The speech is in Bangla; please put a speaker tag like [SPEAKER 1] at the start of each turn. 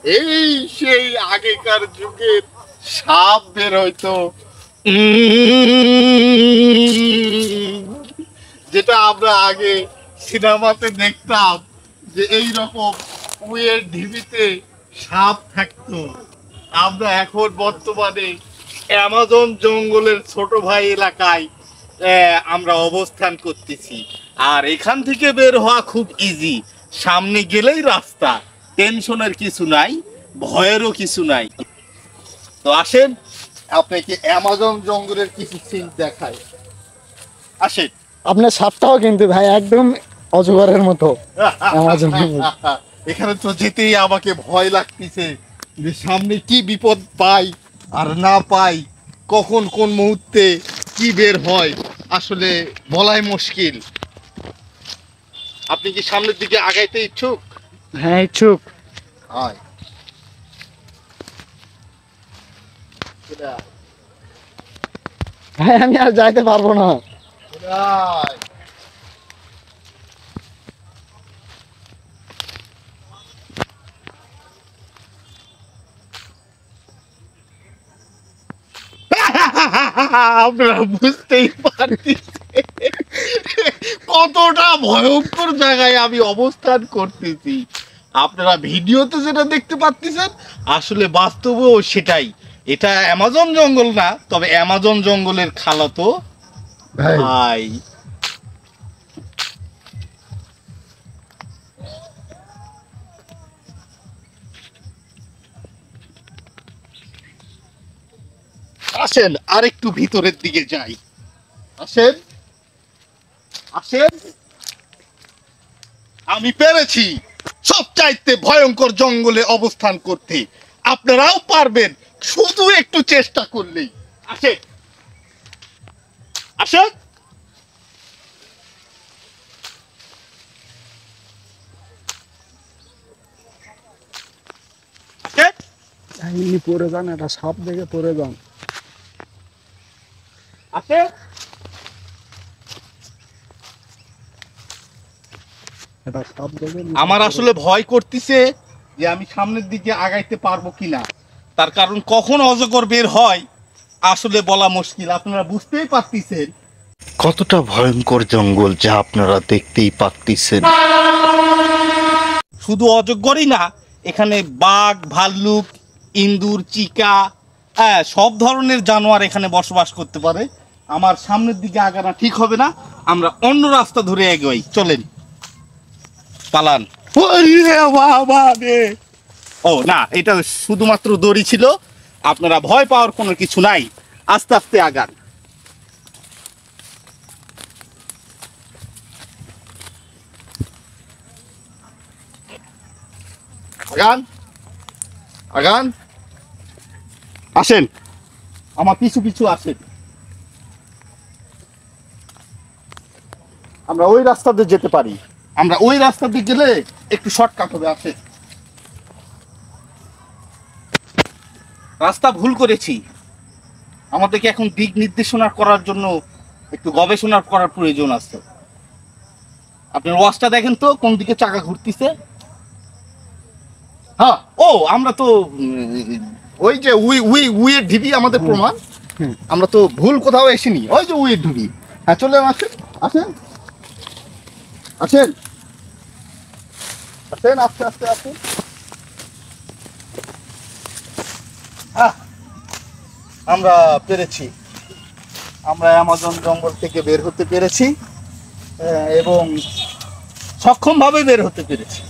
[SPEAKER 1] এই সেই আগেকার যুগের সাপ বের হইতো, যেটা আমরা আগে সিনেমাতে দেখতাম, যে এই রকম কুয়ের ঢিবিতে সাপ থাকতো। আমরা এখন বর্তমানে অ্যামাজন জঙ্গলের ছোট ভাই এলাকায় আমরা অবস্থান করতেছি। আর এখান থেকে বের হওয়া খুব ইজি, সামনে গেলেই রাস্তা, টেনশনের কিছু নাই, ভয়েরও কিছু নাই। তো আসেন আপনাকে অ্যামাজন জঙ্গলের কিছু সিন দেখায়, আসেন।
[SPEAKER 2] আপনার সাপটাও কিন্তু ভাই একদম অজগরের মতো। অ্যামাজন
[SPEAKER 1] এখানে তো যেতেই আমাকে ভয় লাগতেছে, যে সামনে কি বিপদ পাই আর না পাই, কখন কোন মুহূর্তে কি বের হয় আসলে বলাই মুশকিল। আপনি কি সামনের দিকে আগাইতে ইচ্ছুক?
[SPEAKER 2] হ্যাঁ ইচ্ছুক।
[SPEAKER 1] হয়
[SPEAKER 2] ভাই আমি আর যাইতে পারবো না।
[SPEAKER 1] আপনারা বুঝতেই পারতেছেন কতটা ভয়ঙ্কর জায়গায় আমি অবস্থান করতেছি। আপনারা ভিডিওতে যেটা দেখতে পাচ্ছেন, আসলে বাস্তবেও সেটাই। এটা অ্যামাজন জঙ্গল না, তবে অ্যামাজন জঙ্গলের খালাতো ভাই। আসেন আরেকটু ভিতরের দিকে যাই, আসেন আসেন। আমি পেরেছি সবচাইতে ভয়ঙ্কর জঙ্গলে অবস্থান করতে, আপনারাও পারবেন শুধু একটু চেষ্টা করলেই। আসেন আসেন।
[SPEAKER 2] ইনি পড়ে যান, একটা সাপ দেখে পড়ে যান।
[SPEAKER 1] আসেন।
[SPEAKER 2] এটা সাপ দেখে
[SPEAKER 1] আমার আসলে ভয় করতেছে যে আমি সামনের দিকে আগাইতে পারবো কিনা, তার কারণ কখন অজগর বের হয় আসলে বলা মুশকিল। আপনারা বুঝতেই পারতেছেন
[SPEAKER 3] কতটা ভয়ঙ্কর জঙ্গল যা আপনারা দেখতেই পাচ্ছেন।
[SPEAKER 1] শুধু অজগরই না, এখানে বাঘ, ভাল্লুক, ইন্দুর, চিকা, হ্যাঁ সব ধরনের জানোয়ার এখানে বসবাস করতে পারে। আমার সামনের দিকে আগানো ঠিক হবে না, আমরা অন্য রাস্তা ধরে এগোই, চলেন পালান। ও না, এটা শুধুমাত্র দড়ি ছিল, আপনারা ভয় পাওয়ার কোনো কিছু নাই, আস্তে আস্তে আগান। আগান আগান, আসেন আমার পিছু পিছু আসেন। আমরা ওই রাস্তা দিয়ে যেতে পারি, আমরা ওই রাস্তা দিয়ে গেলে একটু শর্টকাট হবে। আসেন, রাস্তা ভুল করেছি, আমাদেরকে এখন দিক নির্দেশনা করার জন্য একটু গবেষণা করার প্রয়োজন আছে। আপনার ওয়াচটা দেখেন তো কোন দিকে চাকা ঘুরতেছে। হ্যাঁ, ও আমরা তো ওই যে উইয়ের ঢিবি আমাদের প্রমাণ, আমরা তো ভুল কোথাও এসিনি। ওই যে উইয়ের ঢিবি, হ্যাঁ চলে আসেন আসেন আসেন আসেন, আস্তে আস্তে আসেন। আমরা পেরেছি, আমরা অ্যামাজন জঙ্গল থেকে বের হতে পেরেছি এবং সক্ষমভাবে বের হতে পেরেছি।